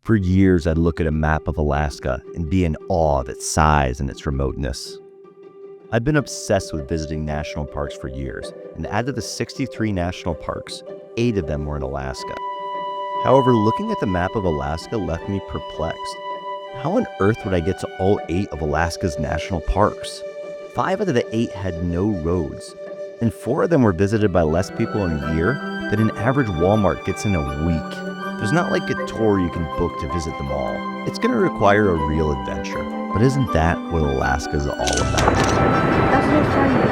For years, I'd look at a map of Alaska and be in awe of its size and its remoteness. I've been obsessed with visiting national parks for years, and out of the 63 national parks, 8 of them were in Alaska. However, looking at the map of Alaska left me perplexed. How on earth would I get to all 8 of Alaska's national parks? 5 out of the 8 had no roads, and 4 of them were visited by less people in a year than an average Walmart gets in a week. There's not like a tour you can book to visit them all. It's going to require a real adventure. But isn't that what Alaska's all about? That's what I'm trying to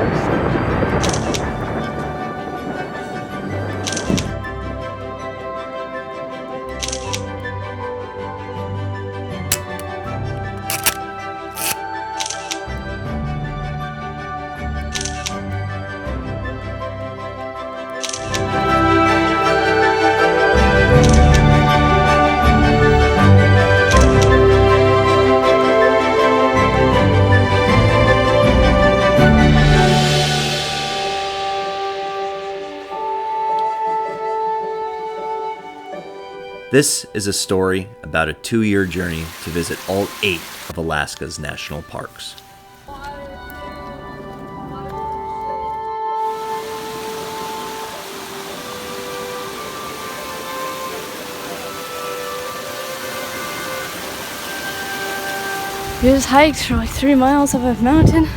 This is a story about a 2-year journey to visit all 8 of Alaska's national parks. We just hiked for like 3 miles up a mountain.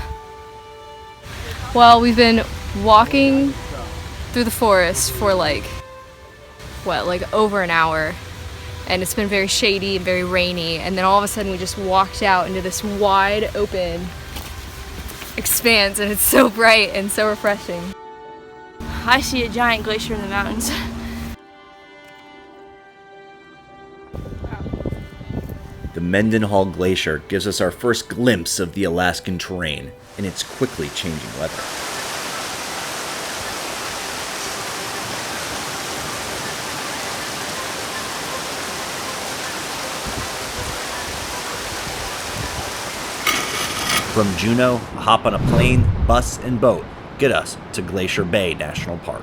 Well, we've been walking through the forest for like over an hour, and it's been very shady and very rainy, and then all of a sudden we just walked out into this wide open expanse, and it's so bright and so refreshing. I see a giant glacier in the mountains. The Mendenhall Glacier gives us our first glimpse of the Alaskan terrain in its quickly changing weather. From Juneau, a hop on a plane, bus, and boat get us to Glacier Bay National Park.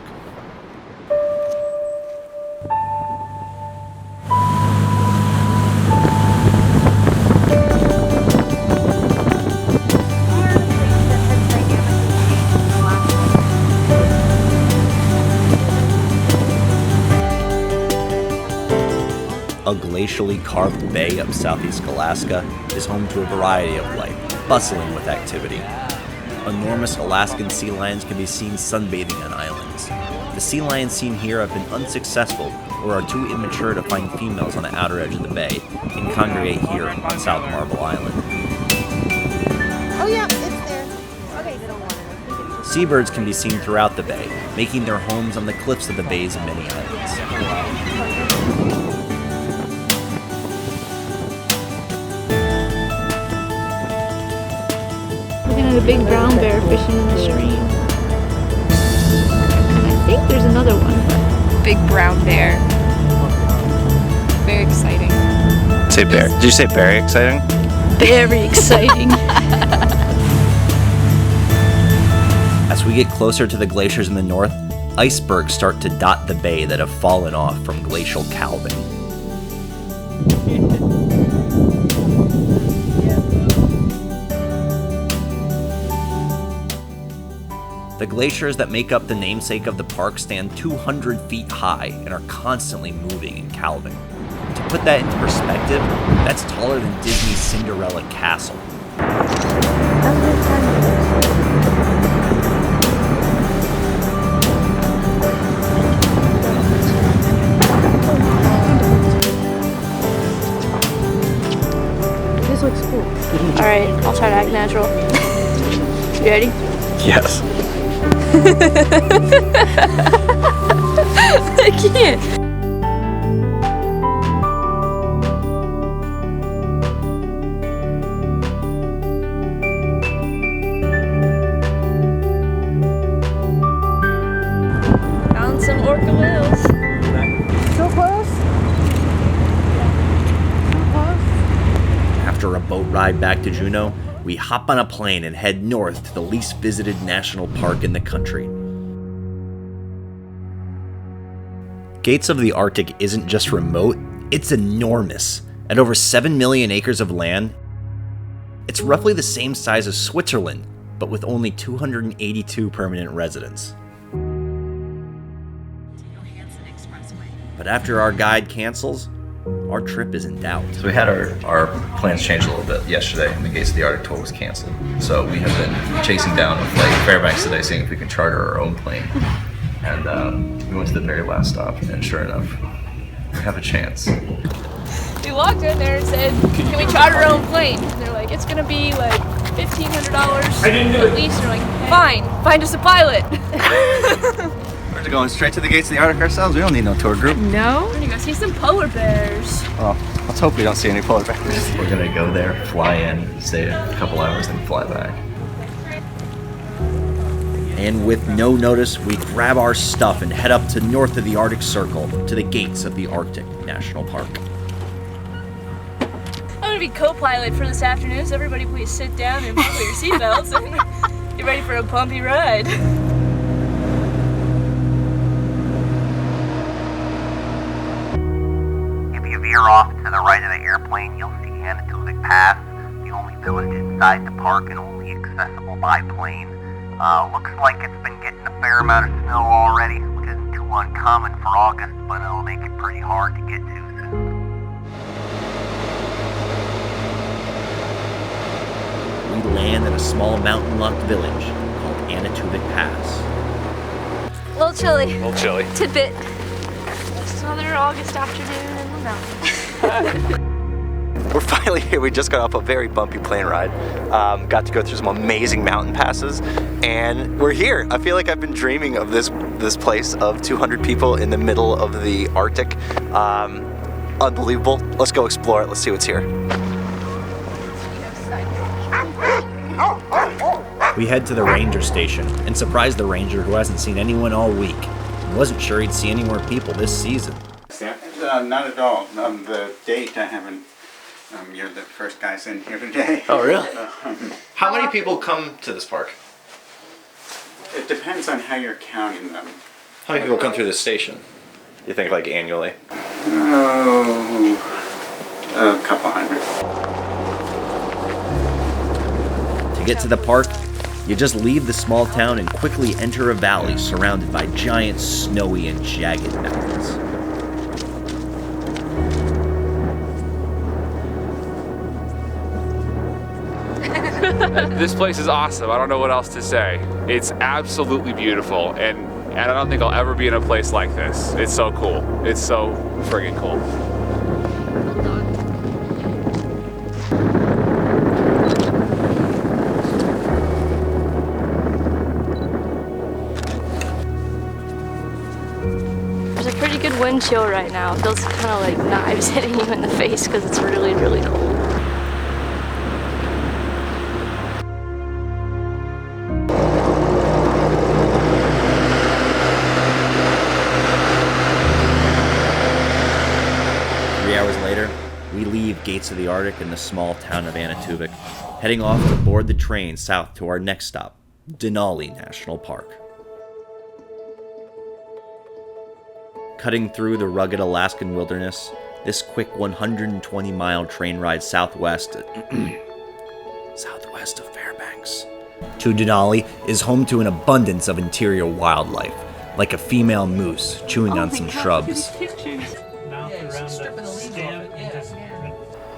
A glacially carved bay of southeast Alaska is home to a variety of life, bustling with activity. Enormous Alaskan sea lions can be seen sunbathing on islands. The sea lions seen here have been unsuccessful or are too immature to find females on the outer edge of the bay and congregate here on South Marble Island. Oh yeah, it's there. Okay. Seabirds can be seen throughout the bay, making their homes on the cliffs of the bay's many islands. A big brown bear fishing in the stream. And I think there's another one. Big brown bear. Very exciting. Say bear. Did you say very exciting? Very exciting. As we get closer to the glaciers in the north, icebergs start to dot the bay that have fallen off from glacial calving. The glaciers that make up the namesake of the park stand 200 feet high and are constantly moving and calving. To put that into perspective, that's taller than Disney's Cinderella Castle. This looks cool. Alright, I'll try to act natural. You ready? Yes. I can't. Found some orca whales. So close. So close. After a boat ride back to Juneau, we hop on a plane and head north to the least visited national park in the country. Gates of the Arctic isn't just remote, It's enormous. At over 7 million acres of land, it's roughly the same size as Switzerland, but with only 282 permanent residents. But after our guide cancels, our trip is in doubt. So we had our plans change a little bit yesterday, and the Gates of the Arctic tour was canceled. So we have been chasing down with Fairbanks today, seeing if we can charter our own plane. And we went to the very last stop, and sure enough, we have a chance. We walked in there and said, can we charter our own plane? And they're like, it's gonna be like $1,500 at least. And we're like, fine, find us a pilot. We're going straight to the Gates of the Arctic ourselves. We don't need no tour group. No? We're gonna go see some polar bears. Well, let's hope we don't see any polar bears. We're gonna go there, fly in, stay a couple hours, then fly back. And with no notice, we grab our stuff and head up to north of the Arctic Circle to the Gates of the Arctic National Park. I'm gonna be co-pilot for this afternoon, so everybody please sit down and buckle your seatbelts and get ready for a bumpy ride. If you veer off to the right of the airplane, you'll see Kobuk Pass, the only village inside the park and only accessible by plane. Looks like it's been getting a fair amount of snow already, which isn't too uncommon for August, but it'll make it pretty hard to get to soon. We land in a small mountain-locked village called Kobuk Pass. A little chilly. A little chilly. Tidbit. Just another August afternoon in the mountains. We're finally here. We just got off a very bumpy plane ride. Got to go through some amazing mountain passes, and we're here. I feel like I've been dreaming of this place of 200 people in the middle of the Arctic. Unbelievable. Let's go explore it. Let's see what's here. We head to the ranger station and surprise the ranger who hasn't seen anyone all week and wasn't sure he'd see any more people this season. Not at all. The date I haven't. You're the first guys in here today. Oh, really? How many people come to this park? It depends on how you're counting them. How many people come through this station? You think like annually? Oh, a couple hundred. To get to the park, you just leave the small town and quickly enter a valley surrounded by giant, snowy, and jagged mountains. This place is awesome. I don't know what else to say. It's absolutely beautiful, and I don't think I'll ever be in a place like this. It's so cool. It's so friggin' cool. There's a pretty good wind chill right now. It feels kind of like knives hitting you in the face because it's really, really cold. We leave Gates of the Arctic in the small town of Anatubik, heading off to board the train south to our next stop, Denali National Park. Cutting through the rugged Alaskan wilderness, this quick 120-mile train ride southwest of Fairbanks to Denali is home to an abundance of interior wildlife, like a female moose chewing on some shrubs.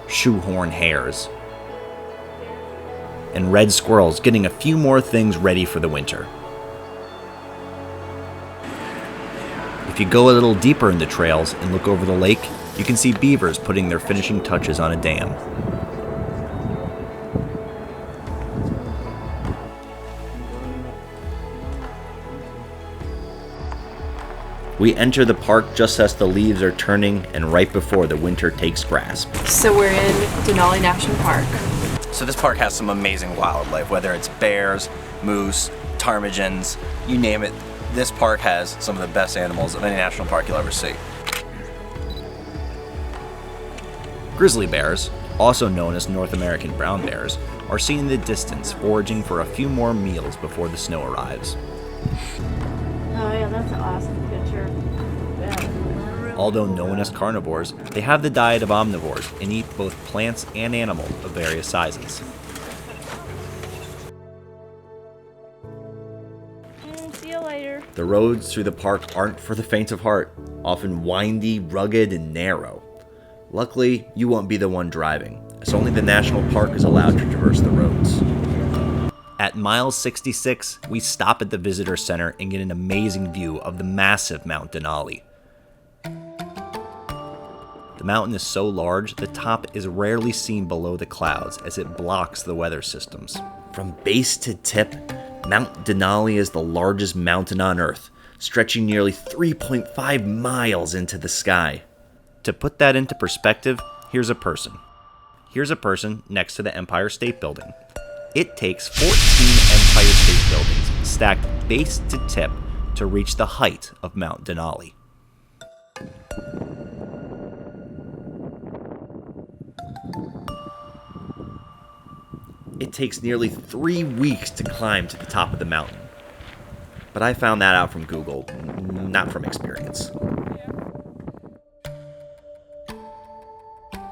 Shoehorn hares, and red squirrels getting a few more things ready for the winter. If you go a little deeper in the trails and look over the lake, you can see beavers putting their finishing touches on a dam. We enter the park just as the leaves are turning and right before the winter takes grasp. So we're in Denali National Park. So this park has some amazing wildlife, whether it's bears, moose, ptarmigans, you name it. This park has some of the best animals of any national park you'll ever see. Grizzly bears, also known as North American brown bears, are seen in the distance foraging for a few more meals before the snow arrives. Oh yeah, that's an awesome picture. Although known as carnivores, they have the diet of omnivores and eat both plants and animals of various sizes. See you later. The roads through the park aren't for the faint of heart, often windy, rugged, and narrow. Luckily, you won't be the one driving, as only the national park is allowed to traverse the roads. At mile 66, we stop at the visitor center and get an amazing view of the massive Mount Denali. The mountain is so large, the top is rarely seen below the clouds as it blocks the weather systems. From base to tip, Mount Denali is the largest mountain on Earth, stretching nearly 3.5 miles into the sky. To put that into perspective, here's a person. Here's a person next to the Empire State Building. It takes 14 Empire State Buildings stacked base to tip to reach the height of Mount Denali. It takes nearly 3 weeks to climb to the top of the mountain. But I found that out from Google, not from experience.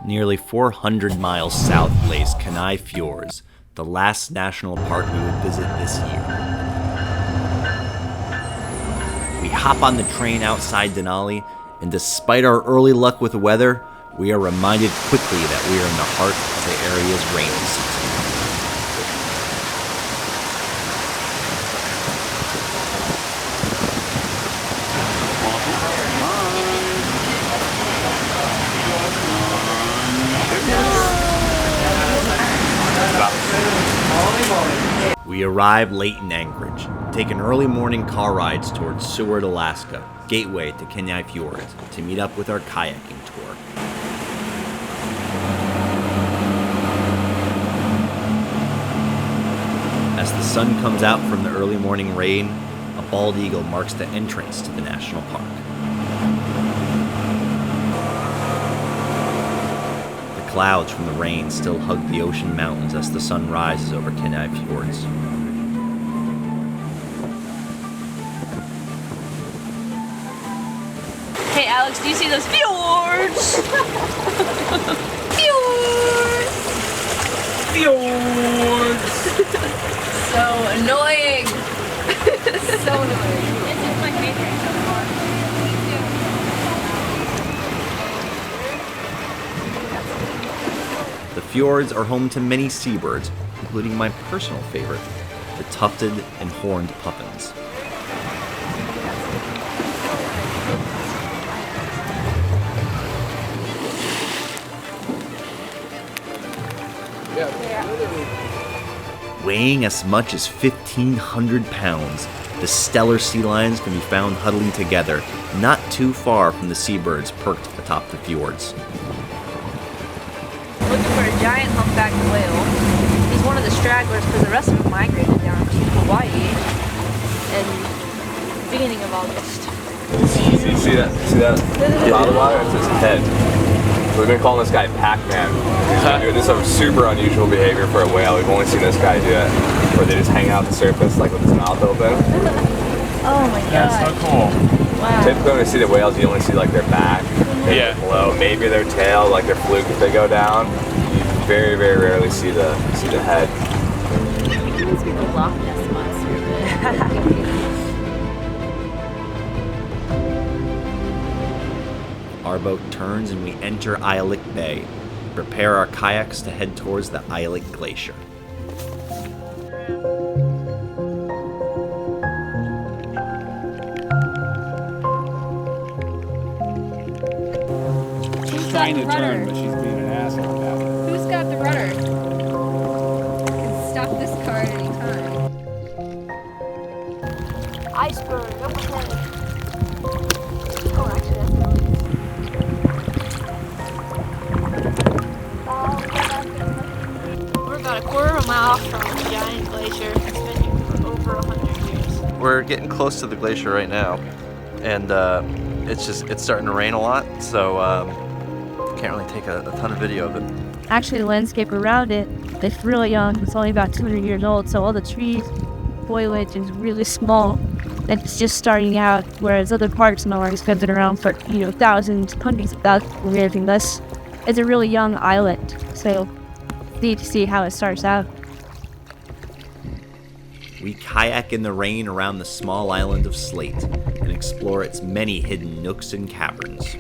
Nearly 400 miles south lays Kenai Fjords, the last national park we would visit this year. We hop on the train outside Denali, and despite our early luck with the weather, we are reminded quickly that we are in the heart of the area's rainy season. We arrive late in Anchorage, take an early morning car rides towards Seward, Alaska, gateway to Kenai Fjords, to meet up with our kayaking tour. As the sun comes out from the early morning rain, a bald eagle marks the entrance to the national park. The clouds from the rain still hug the ocean mountains as the sun rises over Kenai Fjords. Hey Alex, do you see those fjords? Fjords! Fjords! So annoying! So annoying. This is my favorite so far. The fjords are home to many seabirds, including my personal favorite, the tufted and horned puffins. Weighing as much as 1,500 pounds, the stellar sea lions can be found huddling together, not too far from the seabirds perked atop the fjords. Looking for a giant humpback whale. He's one of the stragglers because the rest of them migrated down to Hawaii in the beginning of August. You see that? See that? Bottom water? It's his head. So we've been calling this guy Pac-Man. He's been doing this super unusual behavior for a whale. We've only seen this guy do it, where they just hang out at the surface like with his mouth open. Oh my god. That's so cool. Wow. Typically when you see the whales, you only see like their back, maybe below, maybe their tail, like their fluke if they go down. You very, very rarely see the head. It must be the Loch Ness monster. Our boat turns and we enter Elias Bay, prepare our kayaks to head towards the Elias Glacier. Who's got the rudder? But she's being an asshole about it. Who's got the rudder? I can stop this car at any time. Iceberg, up ahead. Oh, actually, that's We're about a quarter of a mile from the giant glacier. It's been here for over 100 years. We're getting close to the glacier right now, and it's starting to rain a lot, so can't really take a ton of video of it. Actually, the landscape around it, it's really young. It's only about 200 years old, so all the trees, foliage is really small. that's just starting out, whereas other parks in Alaska have been around for, thousands, hundreds of thousands of years. And this is a really young island, so neat to see how it starts out. We kayak in the rain around the small island of Slate and explore its many hidden nooks and caverns.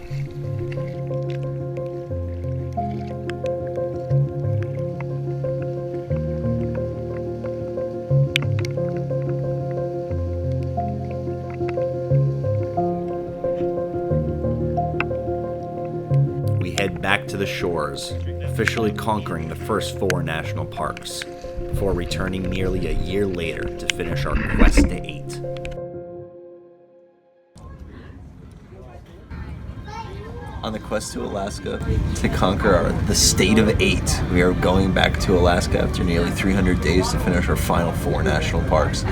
We head back to the shores, officially conquering the first 4 national parks, before returning nearly a year later to finish our quest to 8. On the quest to Alaska to conquer the state of 8, we are going back to Alaska after nearly 300 days to finish our final 4 national parks.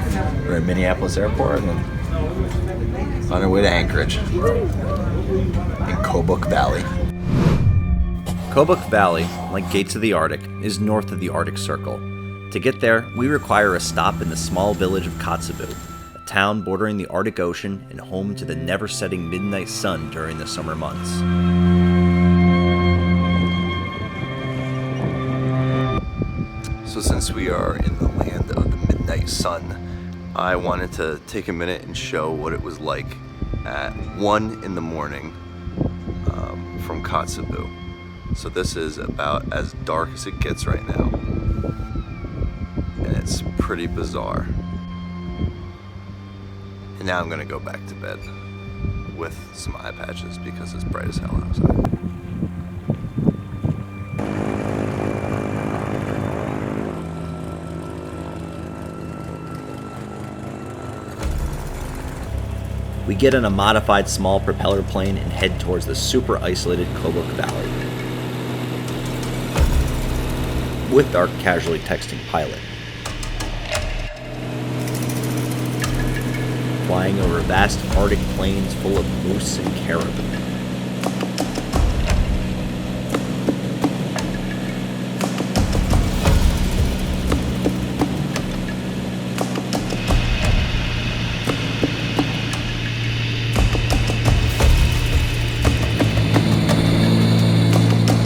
We're in Minneapolis Airport and then on our way to Anchorage in Kobuk Valley. Kobuk Valley, like Gates of the Arctic, is north of the Arctic Circle. To get there, we require a stop in the small village of Kotzebue, a town bordering the Arctic Ocean and home to the never-setting midnight sun during the summer months. So since we are in the land of the midnight sun, I wanted to take a minute and show what it was like at 1 in the morning from Kotzebue. So this is about as dark as it gets right now. And it's pretty bizarre. And now I'm gonna go back to bed with some eye patches because it's bright as hell outside. We get on a modified small propeller plane and head towards the super isolated Kobuk Valley, with our casually texting pilot. Flying over vast Arctic plains full of moose and caribou.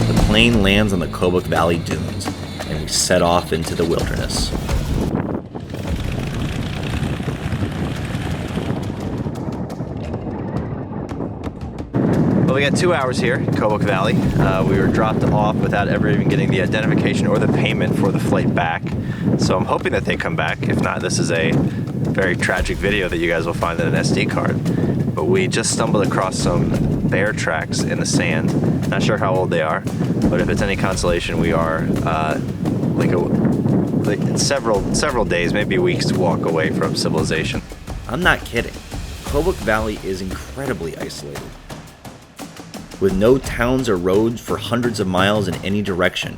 The plane lands on the Kobuk Valley dunes, and we set off into the wilderness. Well, we got 2 hours here in Kobuk Valley. We were dropped off without ever even getting the identification or the payment for the flight back. So I'm hoping that they come back. If not, this is a very tragic video that you guys will find in an SD card. But we just stumbled across some bear tracks in the sand. Not sure how old they are, but if it's any consolation, we are several days, maybe weeks to walk away from civilization. I'm not kidding. Kobuk Valley is incredibly isolated. With no towns or roads for hundreds of miles in any direction,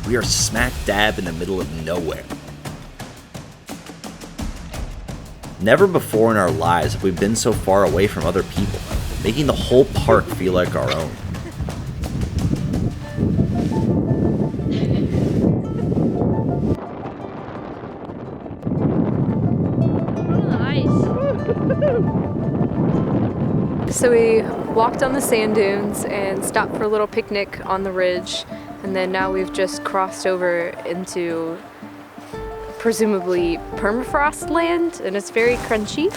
we are smack dab in the middle of nowhere. Never before in our lives have we been so far away from other people, making the whole park feel like our own. So we walked on the sand dunes and stopped for a little picnic on the ridge, and then now we've just crossed over into presumably permafrost land, and it's very crunchy.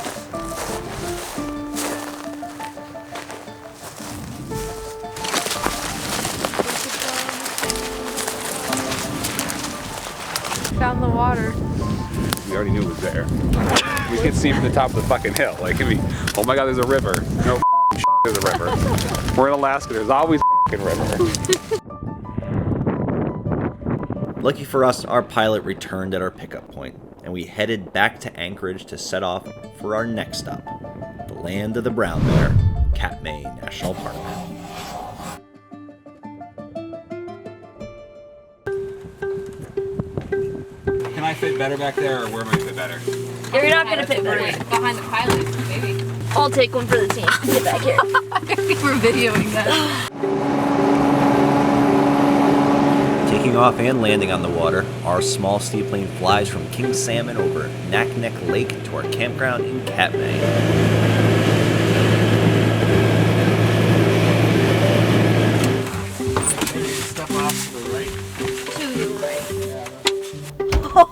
Found the water. We already knew it was there. We could see from the top of the fucking hill. Like, oh my god, there's a river. No, there's a river. We're in Alaska, there's always a river. Lucky for us, our pilot returned at our pickup point, and we headed back to Anchorage to set off for our next stop, the land of the brown bear, Katmai National Park. Can I fit better back there, or where am I fit better? You're not gonna fit better. Behind the pilot, maybe. I'll take one for the team. Get back here. We're videoing that. Taking off and landing on the water, our small seaplane flies from King Salmon over Naknek Lake to our campground in Katmai. Step off to the right.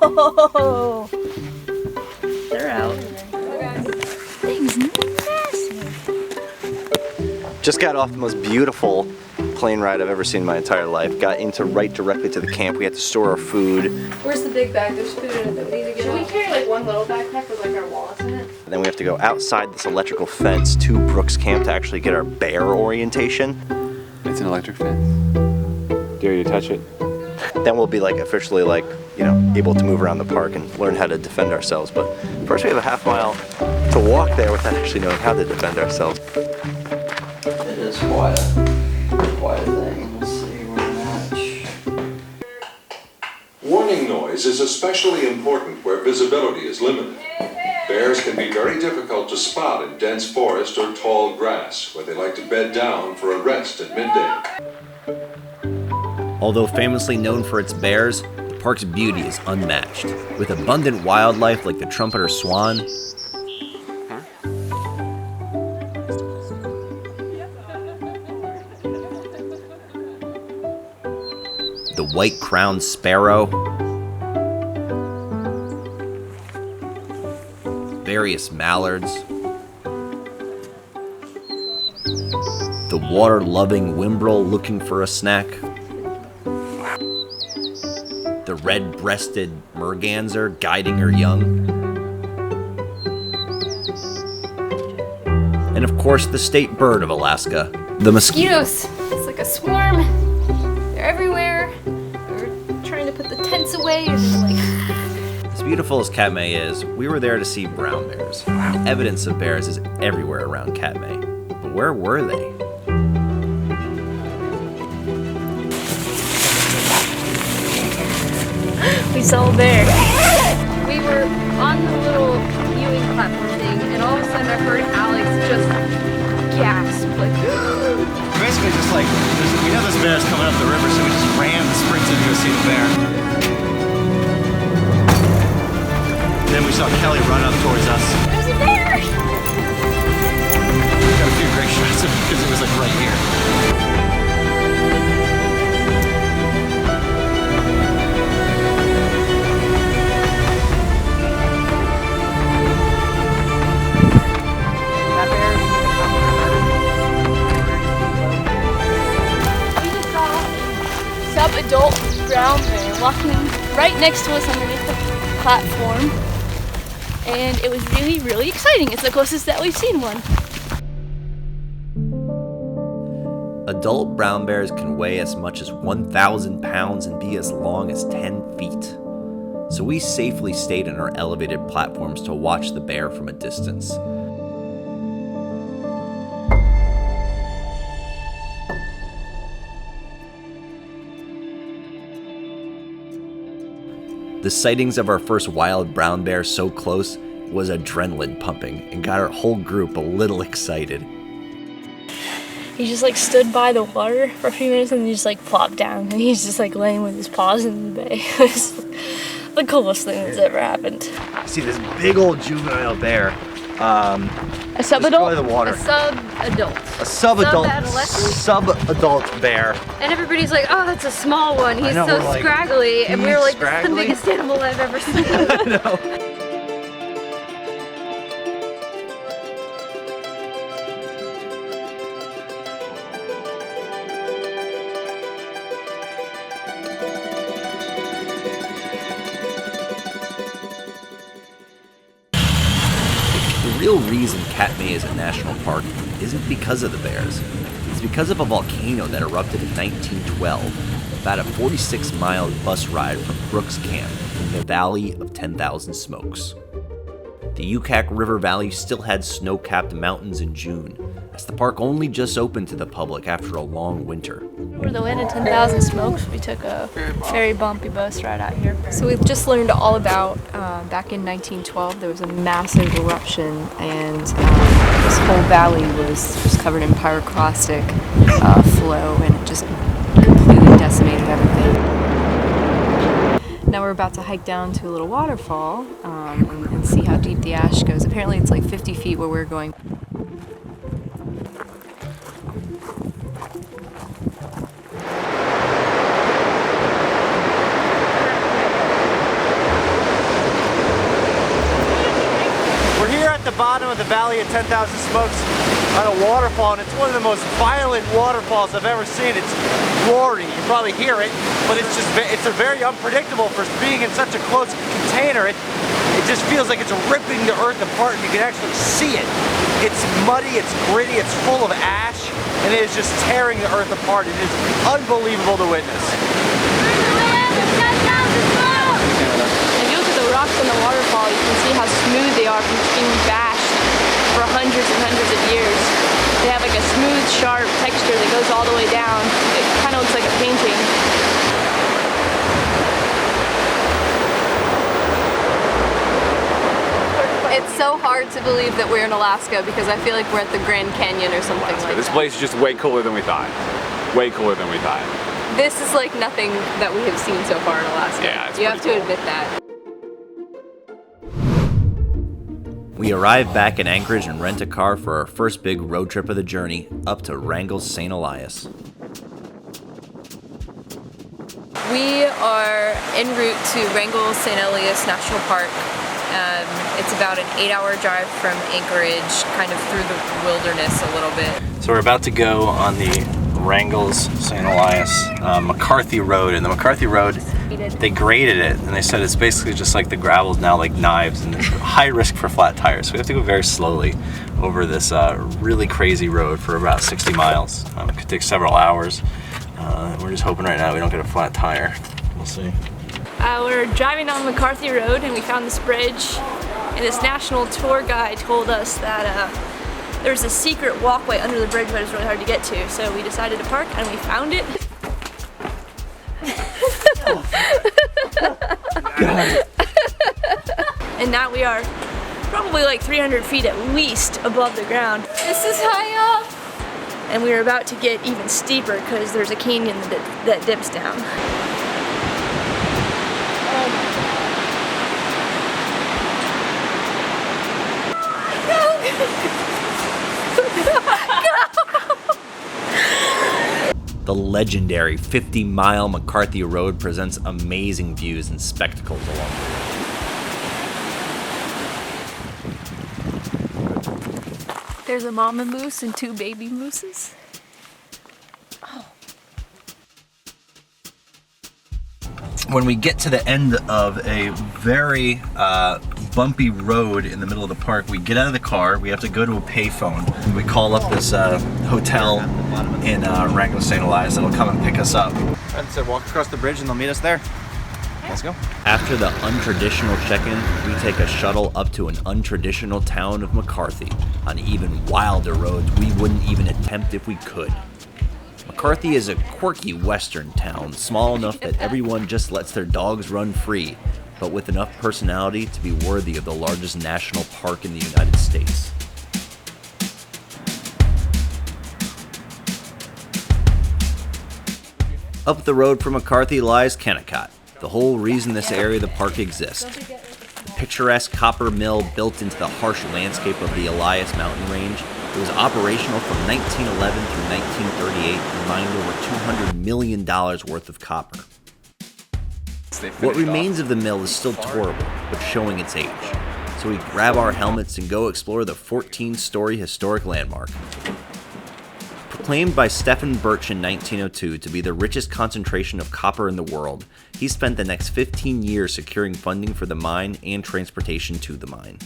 Oh, they're out. Things massive. Just got off the most beautiful plane ride I've ever seen in my entire life. Got into right directly to the camp. We had to store our food. Where's the big bag? There's food in it that we need to get. Should we carry like one little backpack with like our wallets in it? And then we have to go outside this electrical fence to Brooks Camp to actually get our bear orientation. It's an electric fence. Dare you to touch it? Then we'll be like officially like, you know, able to move around the park and learn how to defend ourselves. But first we have a half mile to walk there without actually knowing how to defend ourselves. It is quite a thing. Let's see where we're at. Warning noise is especially important where visibility is limited. Bears can be very difficult to spot in dense forest or tall grass, where they like to bed down for a rest at midday. Although famously known for its bears, the park's beauty is unmatched. With abundant wildlife like the trumpeter swan, the white-crowned sparrow, various mallards, the water-loving whimbrel looking for a snack, the red-breasted merganser guiding her young, and of course the state bird of Alaska, the Mosquitoes. It's like a swarm. They're everywhere. We're trying to put the tents away and they're like... As beautiful as Katmai is, we were there to see brown bears. The evidence of bears is everywhere around Katmai. But where were they? We saw a bear. We were on the little viewing platform thing, and all of a sudden I heard Alex just gasp, like. Basically just like, we know this bear's coming up the river, so we just ran and sprinted to go see the bear. Then we saw Kelly run up towards us. There's a bear! We got a few great shots of it because it was like right here. Sub-adult brown bear walking right next to us underneath the platform, and it was really, really exciting. It's the closest that we've seen one. Adult brown bears can weigh as much as 1,000 pounds and be as long as 10 feet. So we safely stayed in our elevated platforms to watch the bear from a distance. The sightings of our first wild brown bear so close was adrenaline pumping and got our whole group a little excited. He just like stood by the water for a few minutes and then just like plopped down, and he's just like laying with his paws in the bay. It's the coolest thing that's ever happened. See this big old juvenile bear. A sub-adult? The water. A sub-adult. A sub-adult. Sub-adolescent? Sub-adult bear. And everybody's like, oh, that's a small one. He's know, so we're like, scraggly. And we were like, scraggly? this is the biggest animal I've ever seen. I know. The real reason Katmai is a national park isn't because of the bears. It's because of a volcano that erupted in 1912, about a 46-mile bus ride from Brooks Camp in the Valley of 10,000 Smokes. The Yukak River Valley still had snow-capped mountains in June, as the park only just opened to the public after a long winter. For the win at 10,000 Smokes, we took a very bumpy bus ride out here. So we've just learned all about, back in 1912, there was a massive eruption, and this whole valley was just covered in pyroclastic flow, and it just completely decimated everything. about to hike down to a little waterfall and see how deep the ash goes. Apparently it's like 50 feet where we're going. We're here at the bottom of the Valley of 10,000 Smokes on a waterfall, and it's one of the most violent waterfalls I've ever seen. It's roaring. You probably hear it, but it's a very unpredictable for being in such a close container. It just feels like it's ripping the earth apart, and you can actually see it. It's muddy, it's gritty, it's full of ash, and it is just tearing the earth apart. It is unbelievable to witness. If you look at the rocks in the waterfall, you can see how smooth they are from being bashed for hundreds and hundreds of years. They have like a smooth, sharp texture that goes all the way down. It kind of looks like a painting. It's so hard to believe that we're in Alaska because I feel like we're at the Grand Canyon or something like that. This place is just way cooler than we thought. Way cooler than we thought. This is like nothing that we have seen so far in Alaska. Yeah, it's you have to cool. admit that. We arrive back in Anchorage and rent a car for our first big road trip of the journey up to Wrangell-St. Elias. We are en route to Wrangell-St. Elias National Park. It's about an 8-hour drive from Anchorage, kind of through the wilderness a little bit. So we're about to go on the Wrangell-St. Elias McCarthy Road, and the McCarthy Road, they graded it, and they said it's basically just like the gravel's now like knives, and there's high risk for flat tires. So we have to go very slowly over this really crazy road for about 60 miles. It could take several hours. We're just hoping right now we don't get a flat tire. We'll see. We're driving down McCarthy Road and we found this bridge, and this national tour guide told us that there's a secret walkway under the bridge, but it's really hard to get to, so we decided to park and we found it. And now we are probably like 300 feet at least above the ground. This is high up! And we're about to get even steeper because there's a canyon that dips down. The legendary 50-mile McCarthy Road presents amazing views and spectacles along the way. There's a mama moose and 2 baby mooses. When we get to the end of a very bumpy road in the middle of the park, we get out of the car, we have to go to a payphone. We call up this hotel in Wrangell-St. Elias that'll come and pick us up. And so walk across the bridge and they'll meet us there. Let's go. After the untraditional check-in, we take a shuttle up to an untraditional town of McCarthy on even wilder roads we wouldn't even attempt if we could. McCarthy is a quirky western town, small enough that everyone just lets their dogs run free, but with enough personality to be worthy of the largest national park in the United States. Up the road from McCarthy lies Kennecott, the whole reason this area of the park exists. A picturesque copper mill built into the harsh landscape of the Elias mountain range. It was operational from 1911 through 1938 and mined over $200 million worth of copper. What remains of the mill is still tourable, but showing its age. So we grab our helmets and go explore the 14-story historic landmark. Proclaimed by Stephen Birch in 1902 to be the richest concentration of copper in the world, he spent the next 15 years securing funding for the mine and transportation to the mine.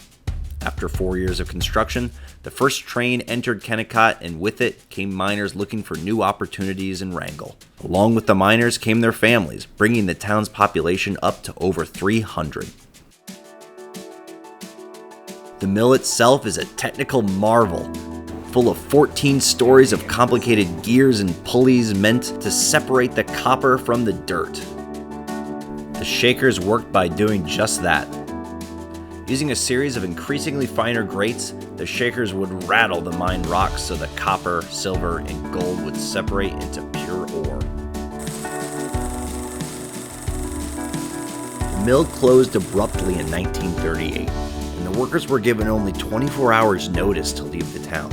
After 4 years of construction, the first train entered Kennecott, and with it came miners looking for new opportunities in Wrangell. Along with the miners came their families, bringing the town's population up to over 300. The mill itself is a technical marvel, full of 14 stories of complicated gears and pulleys meant to separate the copper from the dirt. The shakers worked by doing just that. Using a series of increasingly finer grates, the shakers would rattle the mined rocks so the copper, silver, and gold would separate into pure ore. The mill closed abruptly in 1938, and the workers were given only 24 hours notice to leave the town.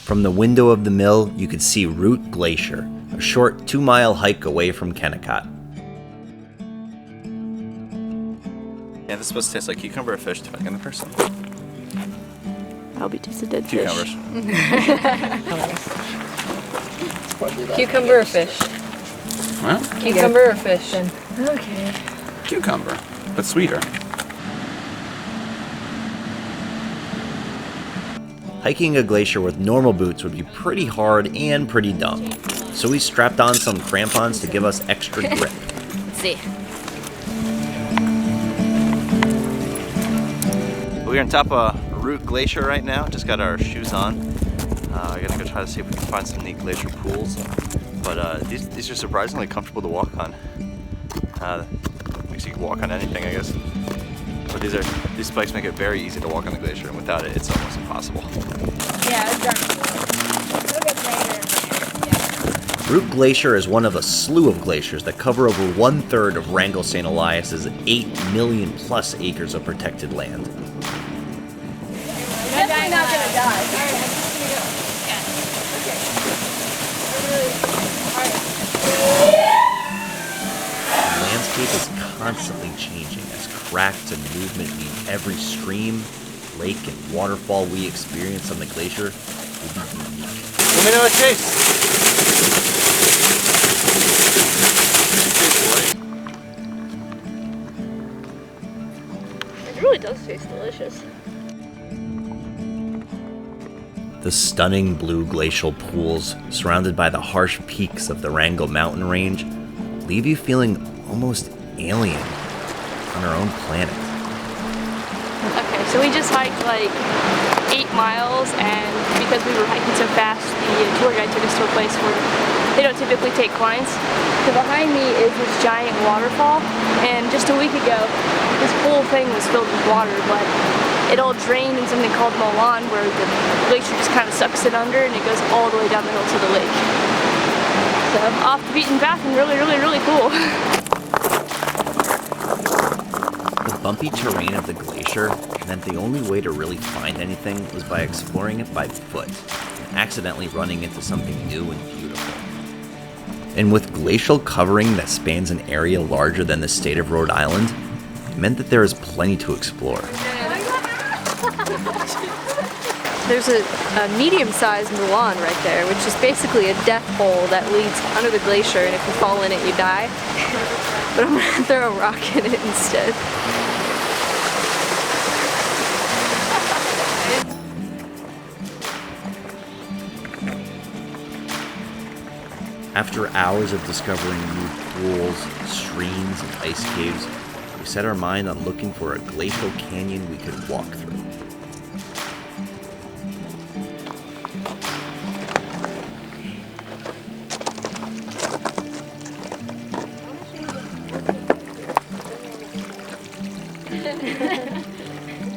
From the window of the mill, you could see Root Glacier, a short 2-mile hike away from Kennecott. Yeah, this is supposed to taste like cucumber or fish, depending on the person. I'll be just a dead Cucumbers. Cucumber or fish? Well, Cucumber or fish? Okay. cucumber, but sweeter. Hiking a glacier with normal boots would be pretty hard and pretty dumb, so we strapped on some crampons to give us extra grip. Let's see. We're on top of Root Glacier right now. Just got our shoes on. I gotta go try to see if we can find some neat glacier pools. But these are surprisingly comfortable to walk on. Makes you walk on anything, I guess. But these spikes make it very easy to walk on the glacier, and without it, it's almost impossible. Yeah, it's dark. Root Glacier is one of a slew of glaciers that cover over 1/3 of Wrangell-St. Elias's 8 million plus acres of protected land. You're definitely not gonna die. Alright, I'm just gonna go. The landscape is constantly changing as cracks and movement mean every stream, lake, and waterfall we experience on the glacier will be unique. Let me know what it tastes. It really does taste delicious. The stunning blue glacial pools, surrounded by the harsh peaks of the Wrangell mountain range, leave you feeling almost alien on our own planet. Okay, so we just hiked like 8 miles, and because we were hiking so fast, the tour guide took us to a place where they don't typically take clients. So behind me is this giant waterfall, and just a week ago, this whole thing was filled with water, but it all drained in something called Molan, where the glacier just kind of sucks it under and it goes all the way down the hill to the lake. So off the beaten path and really, really, really cool. The bumpy terrain of the glacier meant the only way to really find anything was by exploring it by foot, and accidentally running into something new and beautiful. And with glacial covering that spans an area larger than the state of Rhode Island, it meant that there is plenty to explore. There's a medium-sized Mulan right there, which is basically a death hole that leads under the glacier, and if you fall in it, you die. But I'm gonna throw a rock in it instead. After hours of discovering new pools, streams, and ice caves, we set our mind on looking for a glacial canyon we could walk through.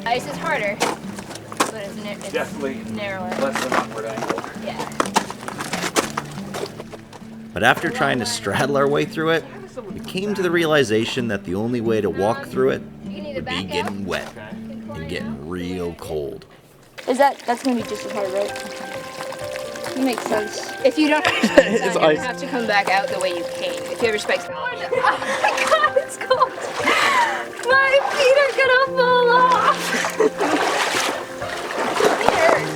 Ice is harder, but it's Definitely narrower. less than upward angle. Yeah. But after trying to straddle our way through it, we came to the realization that the only way to walk through it would be getting wet and getting real cold. That's gonna be just as hard, right? That makes sense. If you don't It's you ice. have to come back out the way you came. If you have your spikes. Oh my god, it's cold! My feet are gonna fall off! It hurts.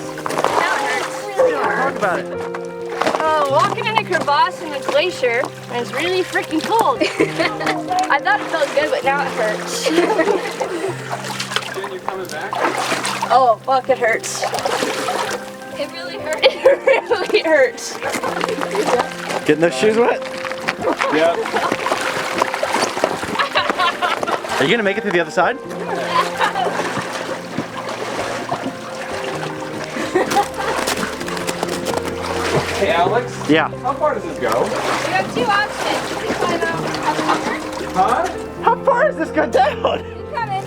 Now it hurts really hard. Talk about it. Oh, walking in a crevasse in the glacier, and it's really freaking cold. I thought it felt good, but now it hurts. Jen, you coming back? Oh, fuck, it hurts. It really hurts. It really hurts. Getting those shoes wet? Yeah. Are you gonna make it through the other side? Hey, Alex. Yeah. How far does this go? You have two options. You can climb out up here. Huh? How far does this go down? Keep coming.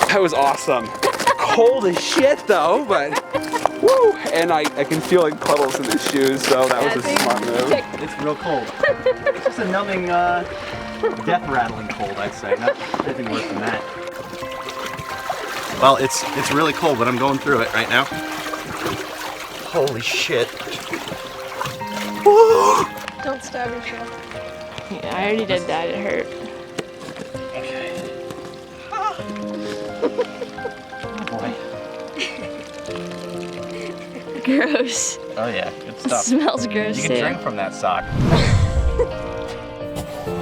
That was awesome. Cold as shit, though, but. Woo! And I can feel like puddles in the shoes, so that was a smart move. It's real cold. It's just a numbing, death rattling cold, I'd say. Nothing worse than that. Well, it's really cold, but I'm going through it right now. Holy shit. Don't stab yourself. Yeah, I already did that. It hurt. Oh boy. Gross. Oh yeah, good stuff. It smells gross. You can drink from that sock.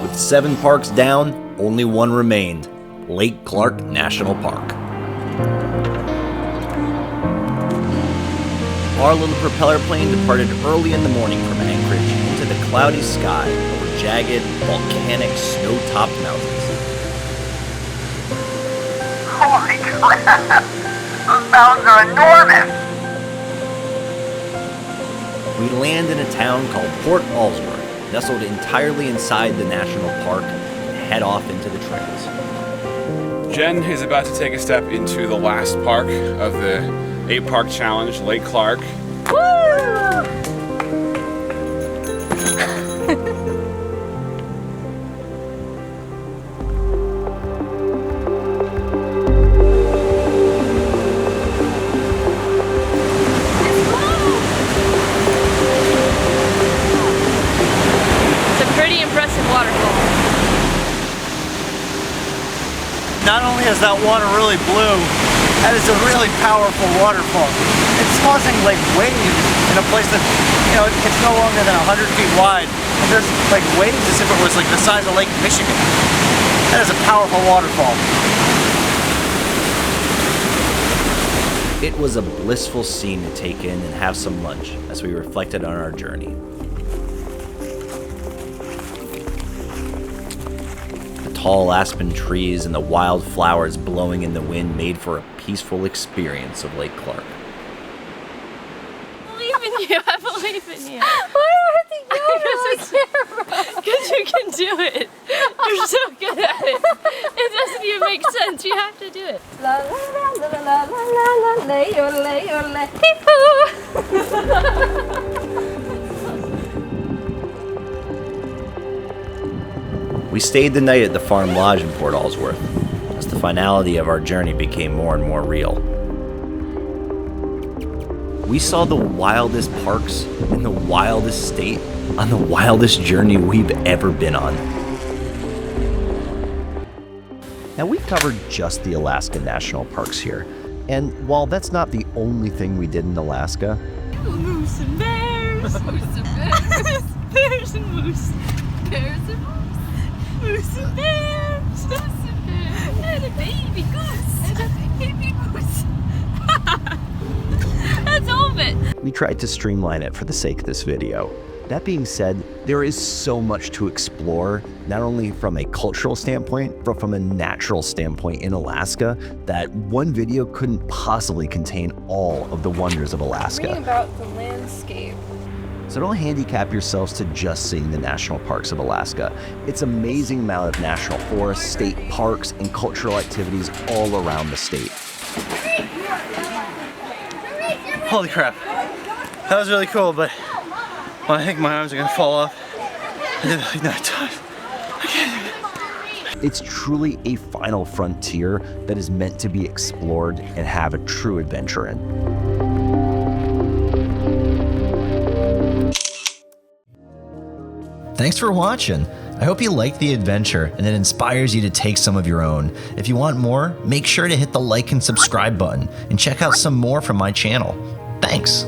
With 7 parks down, only one remained, Lake Clark National Park. Our little propeller plane departed early in the morning from Anchorage into the cloudy sky over jagged, volcanic, snow-topped mountains. Holy crap! Those mountains are enormous! We land in a town called Port Allsworth, nestled entirely inside the national park, and head off into the trails. Jen is about to take a step into the last park of the 8-park challenge, Lake Clark. Not only is that water really blue, that is a really powerful waterfall. It's causing like waves in a place that, you know, it's no longer than 100 feet wide. And there's like waves as if it was like the size of Lake Michigan. That is a powerful waterfall. It was a blissful scene to take in and have some lunch as we reflected on our journey. Tall aspen trees and the wild flowers blowing in the wind made for a peaceful experience of Lake Clark. I believe in you. I believe in you. Why do I have to yell on camera? Because you can do it. You're so good at it. It doesn't even make sense. You have to do it. La la la la la la la la lay your lay We stayed the night at the farm lodge in Port Allsworth, as the finality of our journey became more and more real. We saw the wildest parks in the wildest state on the wildest journey we've ever been on. Now, we've covered just the Alaskan National Parks here, and while that's not the only thing we did in Alaska, Moose and bears. Moose and bears. Bears and moose. Bears and moose. Moose and bears. Moose and bears. And a baby goose. And a baby goose. That's all of it. we tried to streamline it for the sake of this video. That being said, there is so much to explore, not only from a cultural standpoint, but from a natural standpoint in Alaska, that one video couldn't possibly contain all of the wonders of Alaska. Reading about the landscape. So don't handicap yourselves to just seeing the national parks of Alaska. It's an amazing amount of national forests, state parks, and cultural activities all around the state. Holy crap. That was really cool, but well, I think my arms are gonna fall off. I did like that time. I can't do it. It's truly a final frontier that is meant to be explored and have a true adventure in. Thanks for watching. I hope you liked the adventure and it inspires you to take some of your own. If you want more, make sure to hit the like and subscribe button and check out some more from my channel. Thanks.